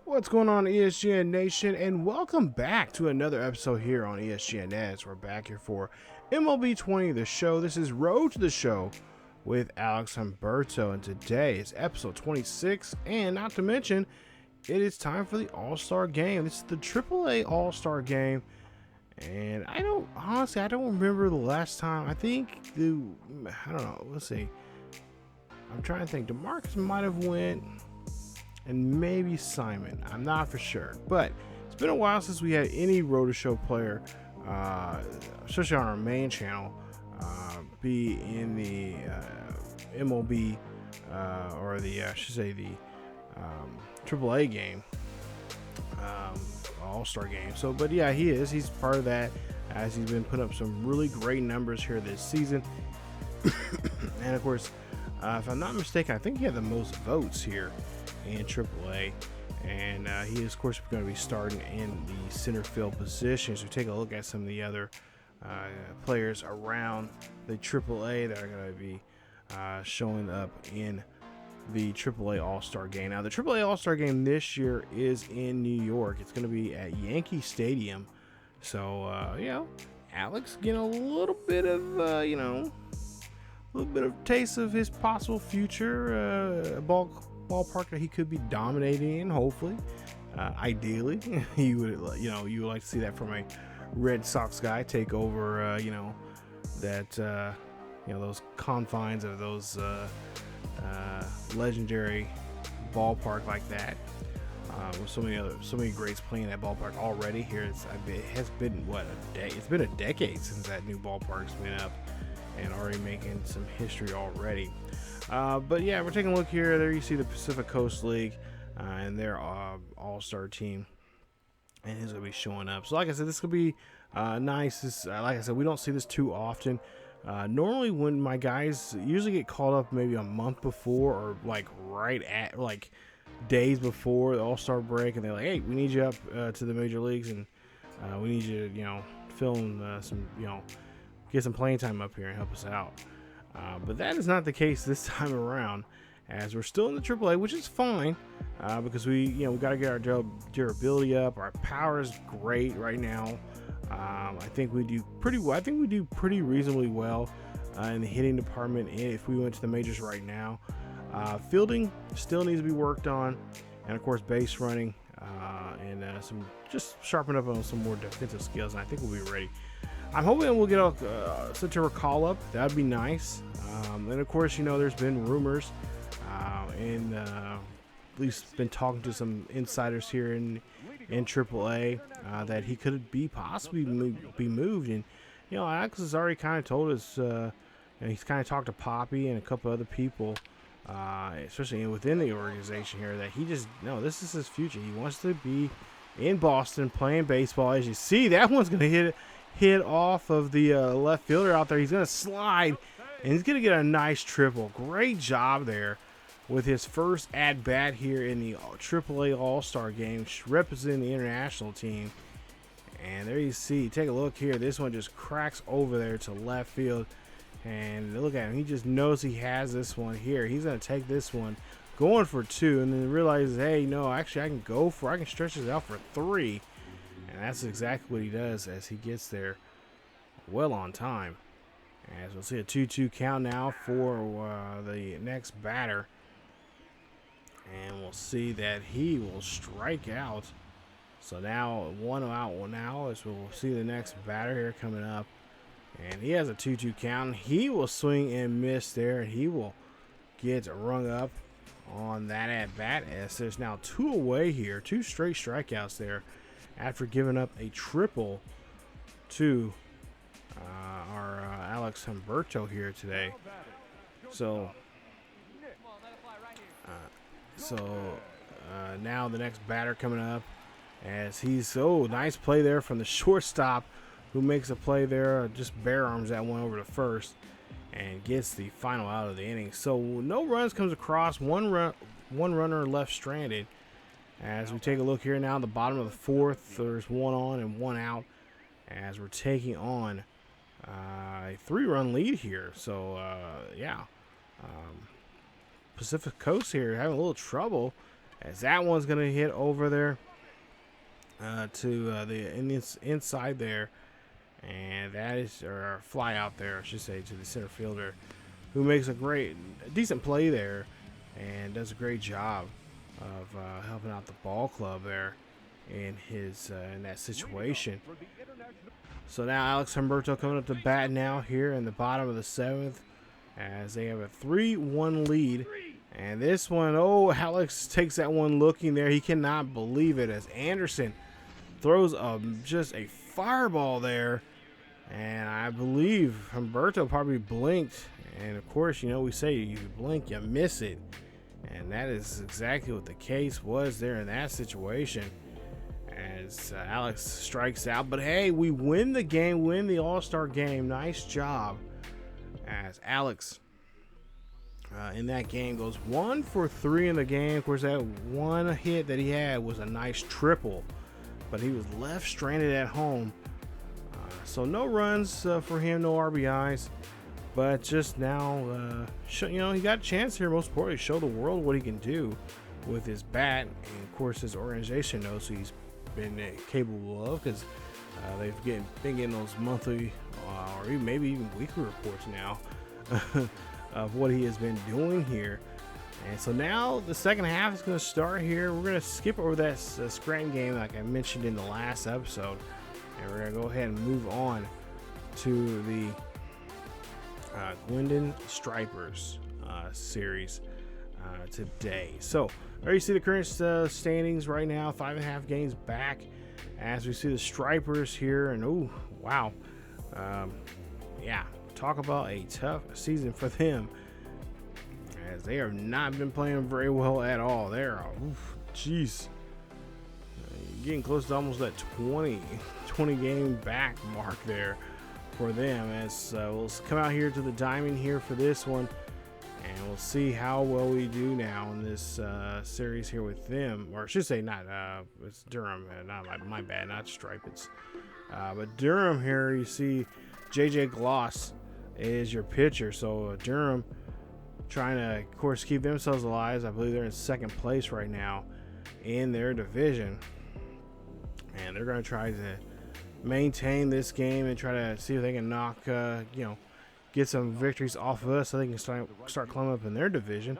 What's going on, ESGN Nation, and welcome back to another episode here on ESGNet. We're back here for MLB 20, the show. This is Road to the Show with Alex Humberto, and today is episode 26, and not to mention, it is time for the All-Star Game. This is the AAA All-Star Game, and I don't remember the last time. I don't know, let's see. I'm trying to think. DeMarcus might have went, and maybe Simon. I'm not for sure, but it's been a while since we had any Road to Show player, especially on our main channel, be in the MLB or the AAA game, All-Star game. So, but yeah, he's part of that, as he's been putting up some really great numbers here this season. And of course, if I'm not mistaken, I think he had the most votes here in AAA, and he is of course going to be starting in the center field position. So take a look at some of the other players around the AAA that are going to be showing up in the AAA All-Star Game. Now the AAA All-Star Game this year is in New York. It's going to be at Yankee Stadium. So Alex getting a little bit of taste of his possible future ballpark that he could be dominating in. Hopefully, ideally, you would like to see that from a Red Sox guy take over. Those confines of those legendary ballpark like that. With so many greats playing that ballpark already here. It has been it's been a decade since that new ballpark's been up, and already making some history already. But yeah, we're taking a look here. There you see the Pacific Coast League and their all-star team, and he's going to be showing up. So like I said, this could be nice. Like I said, we don't see this too often. Normally when my guys usually get called up maybe a month before, or days before the all-star break, and they're like, hey, we need you up to the major leagues, and we need you to film get some playing time up here and help us out. But that is not the case this time around, as we're still in the AAA, which is fine, because we got to get our durability up. Our power is great right now. I think we do pretty well. I think we do pretty reasonably well in the hitting department if we went to the majors right now. Fielding still needs to be worked on, and of course base running, and some just sharpen up on some more defensive skills, and I think we'll be ready. I'm hoping we'll get a September call-up. That'd be nice. And of course, there's been rumors, and at least been talking to some insiders here in AAA, that he could be possibly be moved. And Alex has already kind of told us, and he's kind of talked to Poppy and a couple other people, especially within the organization here, that this is his future. He wants to be in Boston playing baseball. As you see, that one's going to hit off of the left fielder out there. He's going to slide, and he's going to get a nice triple. Great job there with his first at-bat here in the AAA All-Star Game, representing the international team. And there you see, take a look here. This one just cracks over there to left field. And look at him. He just knows he has this one here. He's going to take this one, going for 2, and then realizes, hey, no, actually I can stretch this out for 3. And that's exactly what he does as he gets there well on time. As we'll see a 2-2 count now for the next batter. And we'll see that he will strike out. So now 1 out now, as we'll see the next batter here coming up. And he has a 2-2 count. He will swing and miss there, and he will get rung up on that at-bat, as there's now 2 away here. 2 straight strikeouts there, after giving up a triple to our Alex Humberto here today. So now the next batter coming up, as he's nice play there from the shortstop, who makes a play there, just bare arms that one over to first, and gets the final out of the inning. So no runs comes across, one runner left stranded. As we take a look here now, the bottom of the 4th, there's 1 on and 1 out, as we're taking on a 3-run lead here. So Pacific Coast here having a little trouble, as that one's going to hit over there to inside there, and that is or fly out there, I should say, to the center fielder, who makes a decent play there and does a great job of helping out the ball club there in that situation. So now Alex Humberto coming up to bat now here in the bottom of the 7th, as they have a 3-1 lead. And this one, oh, Alex takes that one looking there. He cannot believe it, as Anderson throws just a fireball there. And I believe Humberto probably blinked. And of course, you know, we say you blink, you miss it. And that is exactly what the case was there in that situation, as Alex strikes out. But hey, we win the game, win the All-Star game. Nice job, as Alex in that game goes 1 for 3 in the game. Of course, that one hit that he had was a nice triple, but he was left stranded at home. So no runs for him, no RBIs. But just now, you know, he got a chance here, most importantly, show the world what he can do with his bat. And of course, his organization knows he's been capable of, because they've been getting those monthly or maybe even weekly reports now of what he has been doing here. And so now the second half is going to start here. We're going to skip over that Scranton game like I mentioned in the last episode, and we're going to go ahead and move on to the Gwendon Stripers series today. So there you see the current standings right now, 5.5 games back, as we see the Stripers here. And oh wow, yeah, talk about a tough season for them, as they have not been playing very well at all. They're jeez, getting close to almost that 20 game back mark there for them, as we'll come out here to the diamond here for this one, and we'll see how well we do now in this series here with them, or I should say not it's Durham, not my bad, not Stripers, but Durham. Here you see JJ Gloss is your pitcher. So Durham trying to, of course, keep themselves alive. I believe they're in second place right now in their division, and they're going to try to maintain this game and try to see if they can knock, get some victories off of us so they can start climbing up in their division.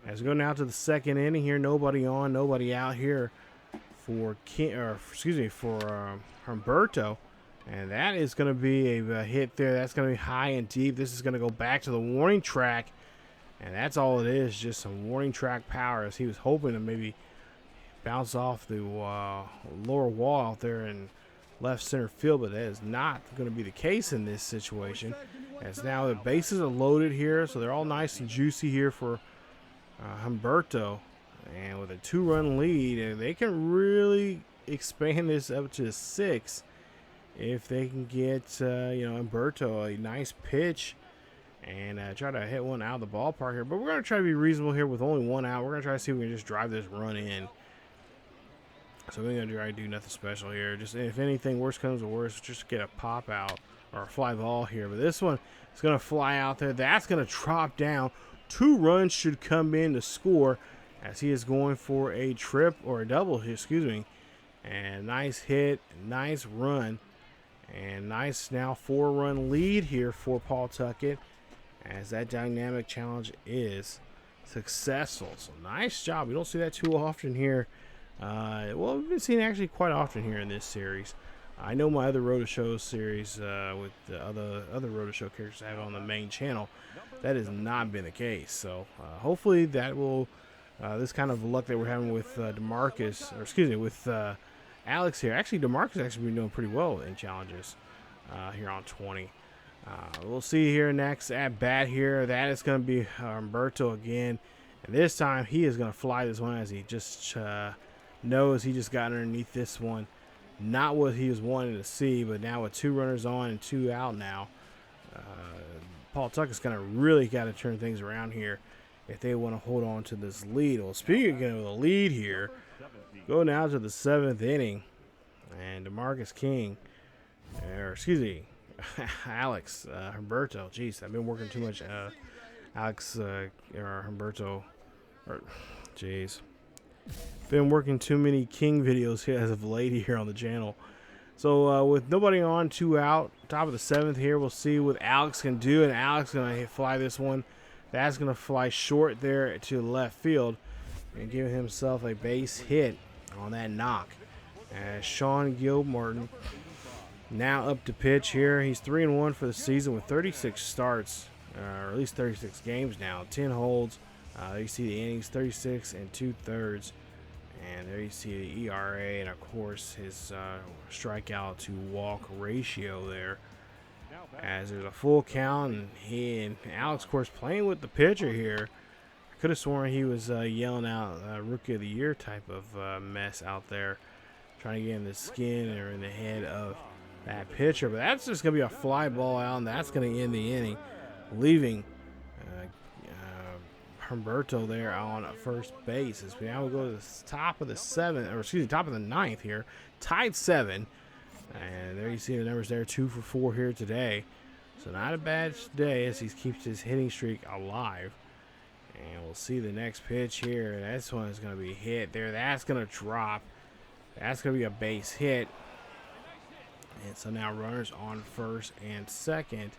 As we go now to the second inning here, nobody on, nobody out here for Humberto, and that is going to be a hit there. That's going to be high and deep. This is going to go back to the warning track, and that's all it is, just some warning track power, as he was hoping to maybe bounce off the lower wall out there in left center field, but that is not going to be the case in this situation, as now the bases are loaded here, so they're all nice and juicy here for Humberto, and with a 2-run lead, they can really expand this up to 6 if they can get Humberto a nice pitch and try to hit one out of the ballpark here. But we're going to try to be reasonable here with only 1 out. We're going to try to see if we can just drive this run in. So we're going to try to do nothing special here. Just if anything worse comes to worse, just get a pop out or a fly ball here. But this one is going to fly out there. That's going to drop down. 2 runs should come in to score, as he is going for a trip or a double, excuse me. And nice hit, nice run, and nice now 4-run lead here for Pawtucket, as that dynamic challenge is successful. So nice job. We don't see that too often here. Well, we've been seeing actually quite often here in this series. I know my other Road to Show series with the other Road to Show characters I have on the main channel, that has not been the case. So hopefully that will this kind of luck that we're having with with Alex here. Actually, DeMarcus actually been doing pretty well in challenges here on 20. We'll see here next at bat here. That is going to be Humberto again, and this time he is going to fly this one, as he just knows he just got underneath this one. Not what he was wanting to see, but now with 2 runners on and 2 out now, Paul Tucker's going to really got to turn things around here if they want to hold on to this lead. Well, speaking of the lead here, go now to the 7th inning, and DeMarcus King, Alex Humberto. Jeez, I've been working too much. Alex Humberto, jeez. Been working too many King videos here as of late here on the channel. So with nobody on, 2 out, top of the 7th here, we'll see what Alex can do. And Alex gonna fly this one. That's gonna fly short there to left field and give himself a base hit on that knock. As Sean Gilmartin now up to pitch here. He's 3-1 for the season with 36 starts, or at least 36 games now, 10 holds. There you see the innings, 36 2/3. And there you see the ERA, and of course his strikeout to walk ratio there. As there's a full count, and Alex, of course, playing with the pitcher here. I could have sworn he was yelling out Rookie of the Year type of mess out there, trying to get in the skin or in the head of that pitcher. But that's just going to be a fly ball out, and that's going to end the inning, leaving Humberto there on first base. As we now go to the top of the 7th, or excuse me, top of the 9th here, tied 7. And there you see the numbers there, 2 for 4 here today. So not a bad day as he keeps his hitting streak alive. And we'll see the next pitch here. This one is going to be hit there. That's going to drop. That's going to be a base hit. And so now runners on first and second.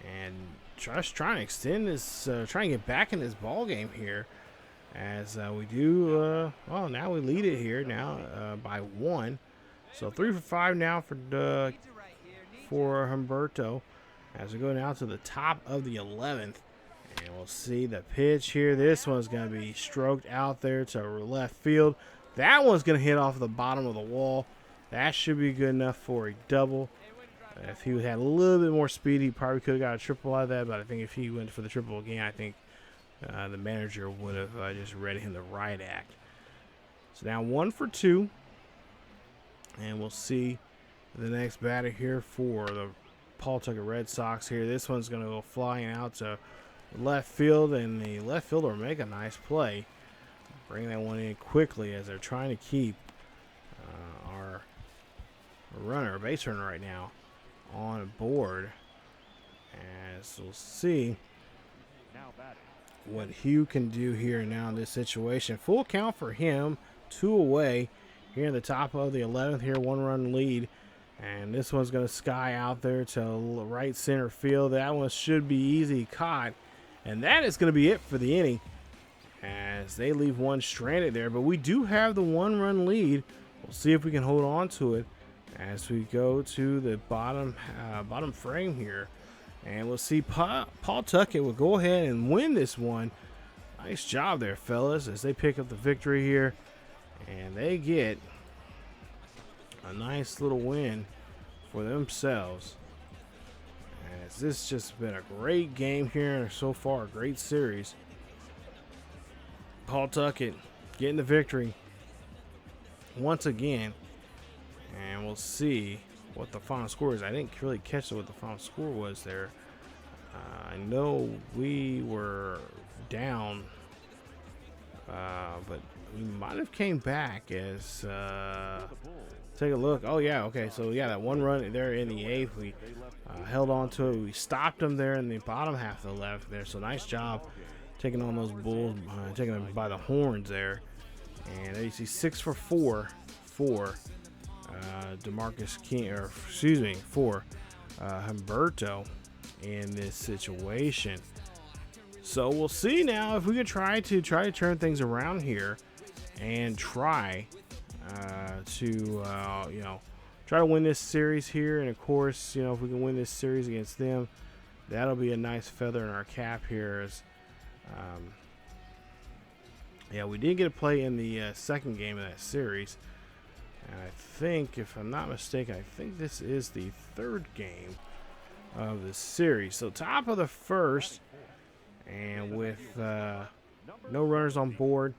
And just trying to extend this, trying to get back in this ball game here. As we do, well, now we lead it here now by 1. So 3 for 5 now for Humberto. As we go now to the top of the 11th. And we'll see the pitch here. This one's going to be stroked out there to left field. That one's going to hit off the bottom of the wall. That should be good enough for a double. If he had a little bit more speed, he probably could have got a triple out of that. But I think if he went for the triple again, I think the manager would have just read him the right act. So now 1 for 2. And we'll see the next batter here for the Pawtucket Red Sox here. This one's going to go flying out to left field, and the left fielder will make a nice play. Bring that one in quickly as they're trying to keep our base runner right now on board. As we'll see what Hugh can do here now in this situation. Full count for him, 2 away here in the top of the 11th here, 1-run lead. And this one's going to sky out there to right center field. That one should be easy caught. And that is going to be it for the inning as they leave one stranded there. But we do have the 1-run lead. We'll see if we can hold on to it as we go to the bottom frame here. And we'll see Pawtucket will go ahead and win this one. Nice job there, fellas, as they pick up the victory here. And they get a nice little win for themselves. As this just been a great game here so far, a great series. Pawtucket getting the victory once again. And we'll see what the final score is. I didn't really catch what the final score was there. I know we were down, but we might have came back as take a look. Oh yeah, okay, so yeah, that 1 run there in the 8th, we held on to it. We stopped them there in the bottom half of the left there, so nice job taking on those Bulls, taking them by the horns there. And there you see 6 for 4 for DeMarcus King, or excuse me, for Humberto in this situation. So we'll see now if we can try to turn things around here and try to try to win this series here. And of course, if we can win this series against them, that'll be a nice feather in our cap here. As yeah, we did get a play in the second game of that series, and I think, if I'm not mistaken, I think this is the 3rd game of the series. So top of the 1st, and with no runners on board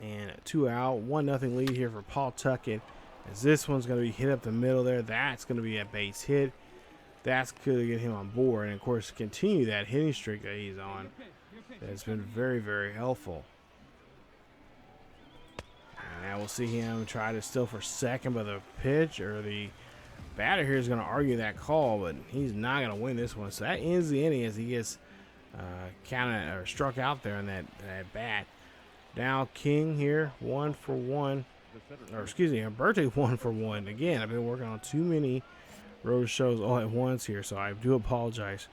and 2 out, 1-0 lead here for Pawtucket. As this one's going to be hit up the middle there, that's going to be a base hit. That's going to get him on board, and of course continue that hitting streak that he's on. That's been very, very helpful. And now we'll see him try to steal for second, but the pitch or the batter here is going to argue that call, but he's not going to win this one. So that ends the inning as he gets counted or struck out there on that bat. Now King here, 1 for 1. Or excuse me, birthday 1 for 1. Again, I've been working on too many road shows all at once here, so I do apologize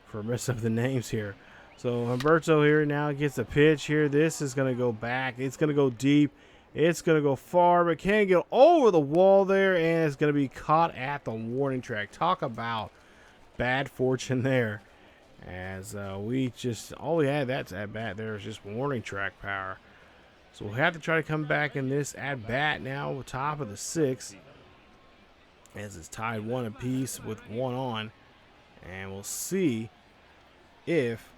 for messing up the names here. So Humberto here now gets a pitch here. This is going to go back. It's going to go deep. It's going to go far, but can't get over the wall there, and it's going to be caught at the warning track. Talk about bad fortune there. As we just, all we had that's at bat there is just warning track power. So we'll have to try to come back in this at bat now, top of the 6th, as it's tied 1 apiece with 1 on, and we'll see if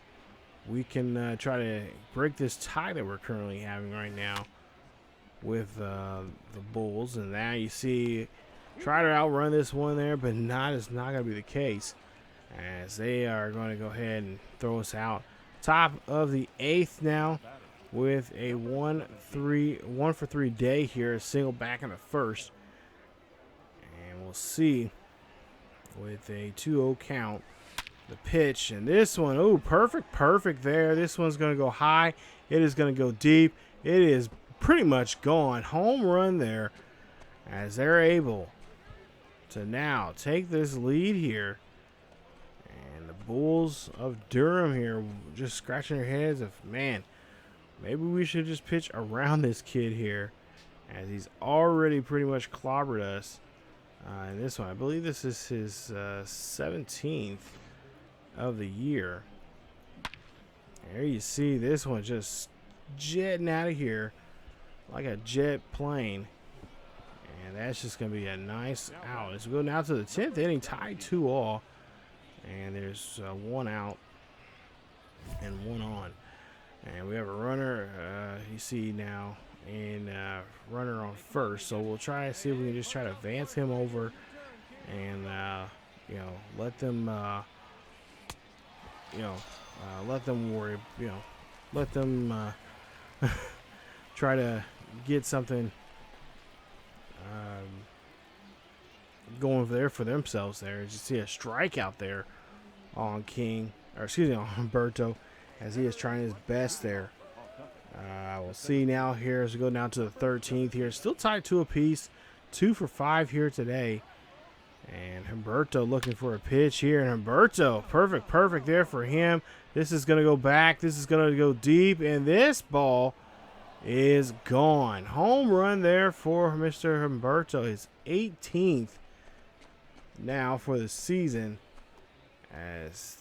we can try to break this tie that we're currently having right now with the Bulls. And now you see, try to outrun this one there, but it's not going to be the case, as they are going to go ahead and throw us out. Top of the 8th now with a 1 for 3 day here, a single back in the 1st. And we'll see with a 2-0 count the pitch, and this one, oh, perfect there. This one's going to go high. It is going to go deep. It is pretty much gone. Home run there, as they're able to now take this lead here. And the Bulls of Durham here just scratching their heads of, man, maybe we should just pitch around this kid here, as he's already pretty much clobbered us in this one. I believe this is his 17th of the year. There you see this one just jetting out of here like a jet plane, and that's just going to be a nice out. As we go now to the 10th inning, tied 2-2, and there's 1 out and 1 on, and we have a runner you see now, and runner on first. So we'll try to see if we can just try to advance him over and let them let them worry, let them try to get something going there for themselves there. As you see a strikeout there on King, or excuse me, on Humberto, as he is trying his best there. We'll see now here as we go down to the 13th here. Still tied 2 apiece, 2 for 5 here today. And Humberto looking for a pitch here. And Humberto, perfect there for him. This is going to go back. This is going to go deep. And this ball is gone. Home run there for Mr. Humberto. His 18th now for the season. As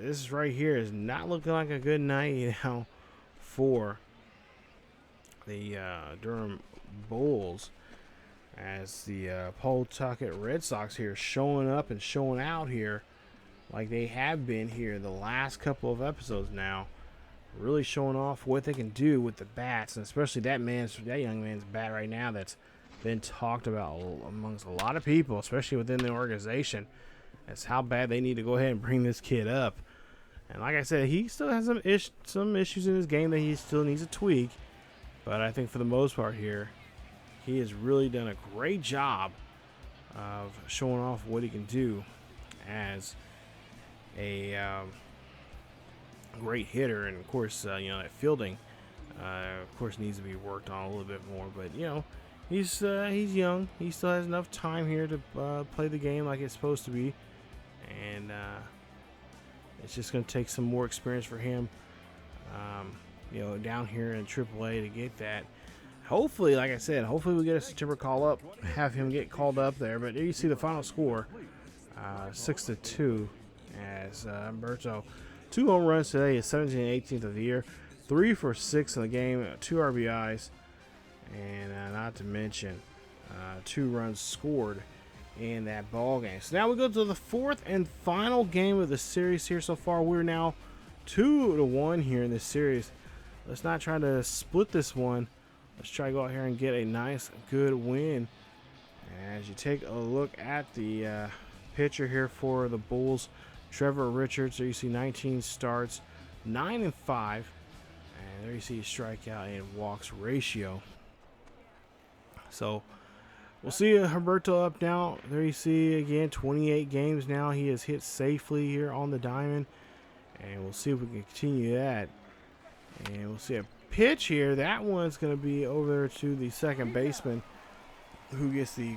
this right here is not looking like a good night, for the Durham Bulls. As the Pawtucket Red Sox here showing up and showing out here like they have been here the last couple of episodes now, really showing off what they can do with the bats, and especially that young man's bat right now that's been talked about amongst a lot of people, especially within the organization, as how bad they need to go ahead and bring this kid up. And like I said, he still has some issues in his game that he still needs to tweak, but I think for the most part here, he has really done a great job of showing off what he can do as a great hitter. And of course, that fielding, of course, needs to be worked on a little bit more. But he's young. He still has enough time here to play the game like it's supposed to be, and it's just going to take some more experience for him, down here in AAA to get that. Hopefully, like I said, hopefully we get a September call up, have him get called up there. But there you see the final score, 6-2, as Humberto, 2 home runs today, his 17th and 18th of the year, 3 for 6 in the game, 2 RBIs, and not to mention 2 runs scored in that ball game. So now we go to the 4th and final game of the series here so far. We're now 2-1 here in this series. Let's not try to split this one. Let's try to go out here and get a nice, good win. As you take a look at the pitcher here for the Bulls, Trevor Richards. There you see 19 starts, 9-5, and there you see strikeout and walks ratio. So we'll see Humberto up now. There you see again 28 games now. He has hit safely here on the diamond, and we'll see if we can continue that. And we'll see a pitch here, that one's going to be over to the second baseman, who gets the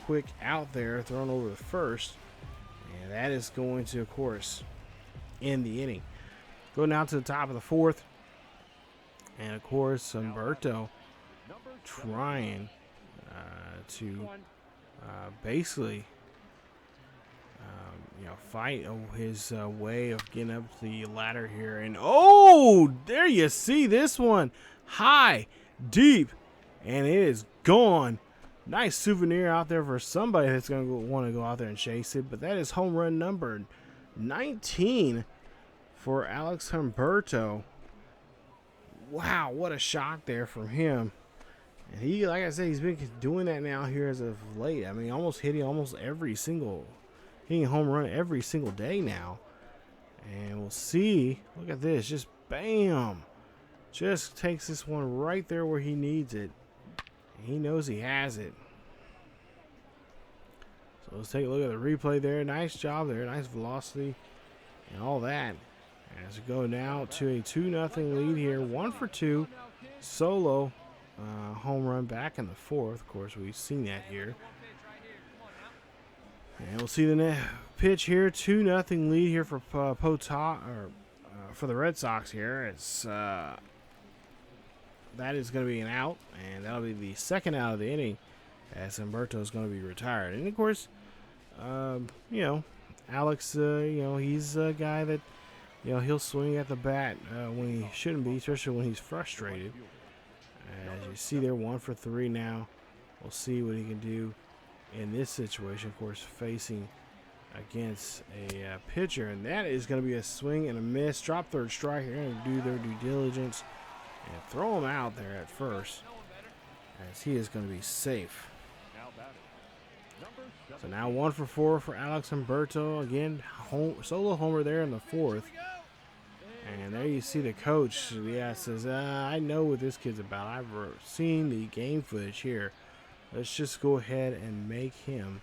quick out there, thrown over the first. And that is going to, of course, end the inning. Go now to the top of the fourth. And, of course, Humberto trying to basically fight his way of getting up the ladder here. And oh, there you see this one, high, deep, and it is gone. Nice souvenir out there for somebody that's going to want to go out there and chase it. But that is home run number 19 for Alex Humberto. Wow, what a shot there from him. And he, like I said, he's been doing that now here as of late. I mean, almost hitting hitting a home run every single day now. And we'll see. Look at this. Just bam. Just takes this one right there where he needs it. And he knows he has it. So let's take a look at the replay there. Nice job there. Nice velocity and all that. As we go now to a 2-0 lead here. 1 for 2. Solo home run back in the fourth. Of course, we've seen that here. And we'll see the next pitch here. 2-0 lead here for for the Red Sox here. It's that is going to be an out, and that'll be the second out of the inning, as Humberto is going to be retired. And of course, Alex, he's a guy that he'll swing at the bat when he shouldn't be, especially when he's frustrated. As you see there, 1 for 3 now. We'll see what he can do in this situation, of course, facing against a pitcher. And that is going to be a swing and a miss. Drop third strike. They're going to do their due diligence and throw him out there at first, as he is going to be safe. So now 1 for 4 for Alex Humberto. Again, solo homer there in the fourth. And there you see the coach. Yeah, says, I know what this kid's about. I've seen the game footage here. Let's just go ahead and make him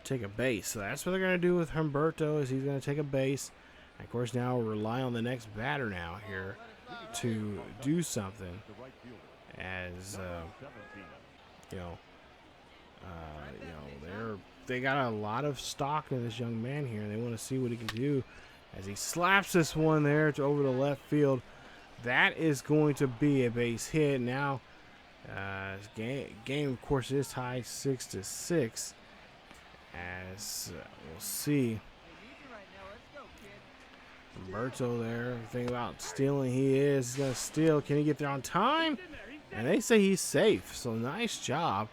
take a base. So that's what they're going to do with Humberto, is he's going to take a base. And of course, now we'll rely on the next batter now here to do something. As they got a lot of stock in this young man here, and they want to see what he can do. As he slaps this one there to over the left field, that is going to be a base hit. Now, game of course is tied 6-6. As we'll see, Humberto there. Think about stealing. He's going to steal. Can he get there on time? And they say he's safe. So nice job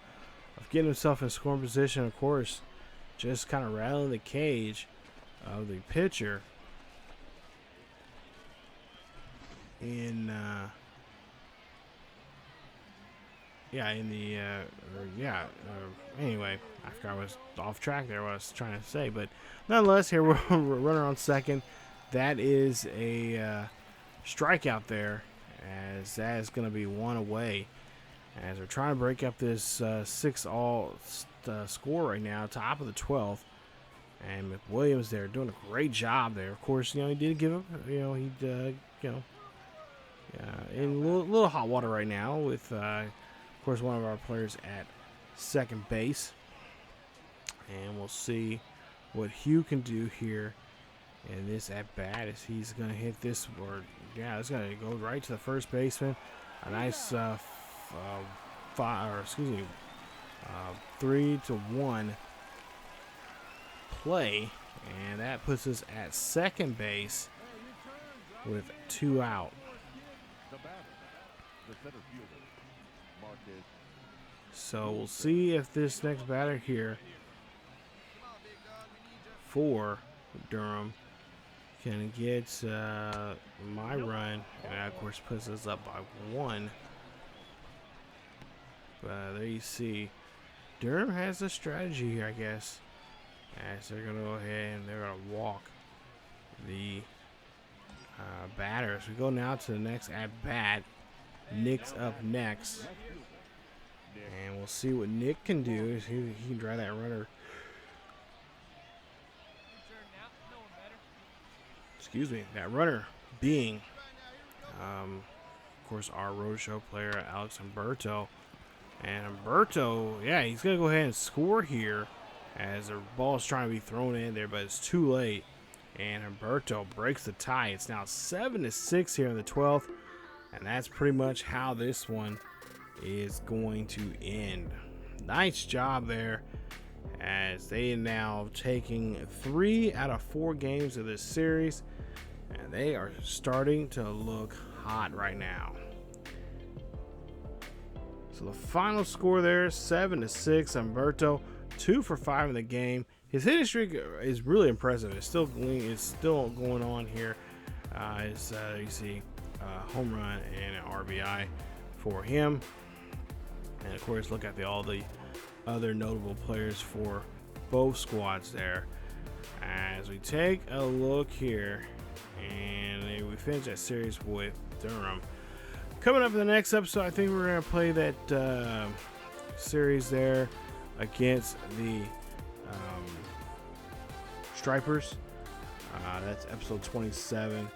of getting himself in scoring position. Of course, just kind of rattling the cage of the pitcher. Anyway, I forgot I was off track there, what I was trying to say, but nonetheless, here we're runner on second. That is a strikeout there, as that is going to be 1 away, as we're trying to break up this 6-all score right now, top of the 12th. And McWilliams there doing a great job there. Of course, he did give up, in a little hot water right now with, of course, one of our players at second base. And we'll see what Hugh can do here in this at-bat, as he's going to hit this, it's going to go right to the first baseman. A nice 3-1 play. And that puts us at second base with 2 out. So we'll see if this next batter here for Durham can get my run, and that of course puts us up by 1. But there you see, Durham has a strategy here, I guess, as they're going to go ahead and they're going to walk the batters. We go now to the next at bat. Nick's up next, and we'll see what Nick can do. He can drive that runner. That runner being course, our Roadshow player, Alex Humberto. And Humberto, yeah, he's going to go ahead and score here as the ball is trying to be thrown in there, but it's too late. And Humberto breaks the tie. It's now 7-6 here in the 12th. And that's pretty much how this one is going to end. Nice job there, as they are now taking 3 out of 4 games of this series, and they are starting to look hot right now. So the final score there, 7-6. Humberto 2 for 5 in the game. His hitting streak is really impressive. It's still going on here. You see home run and an RBI for him. And of course, look at all the other notable players for both squads there. As we take a look here, and we finish that series with Durham. Coming up in the next episode, I think we're going to play that series there against the Stripers. That's episode 27.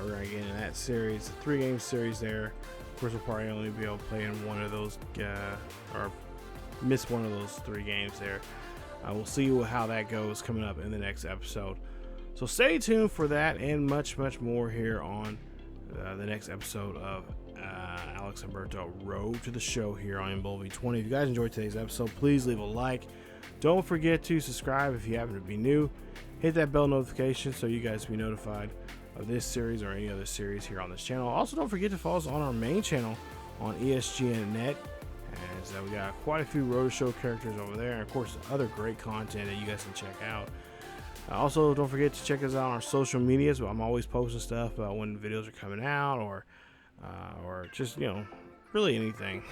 We're going to get in that series, a 3-game series there. Of course, we'll probably only be able to play in one of those, or miss one of those 3 games there. We'll see how that goes coming up in the next episode. So stay tuned for that and much, much more here on the next episode of Alex Humberto Road to the Show here on MLB 20. If you guys enjoyed today's episode, please leave a like. Don't forget to subscribe if you happen to be new. Hit that bell notification so you guys be notified of this series or any other series here on this channel. Also, don't forget to follow us on our main channel on ESGNet, as we got quite a few Road Show characters over there, and of course other great content that you guys can check out. Also, don't forget to check us out on our social medias. I'm always posting stuff about when videos are coming out, or just, you know, really anything.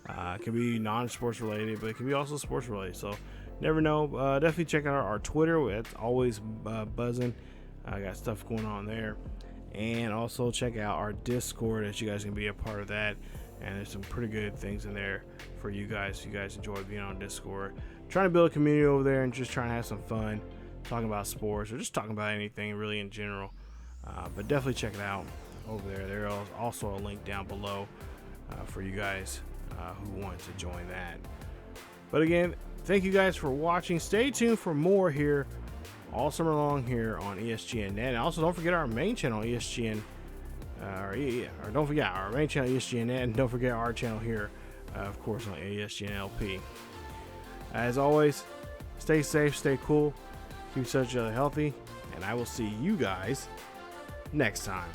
It can be non-sports related, but it can be also sports related, so never know. Definitely check out our Twitter. It's always buzzing. I got stuff going on there. And also check out our Discord, as you guys can be a part of that. And there's some pretty good things in there for you guys if you guys enjoy being on Discord. Trying to build a community over there and just trying to have some fun talking about sports, or just talking about anything really in general. But definitely check it out over there. There's also a link down below for you guys who want to join that. But again, thank you guys for watching. Stay tuned for more here all summer long here on ESGNet. And also, don't forget our main channel, ESGN, or don't forget our main channel, ESGNet, and don't forget our channel here, of course, on ESGNLP. As always, stay safe, stay cool, keep each other healthy, and I will see you guys next time.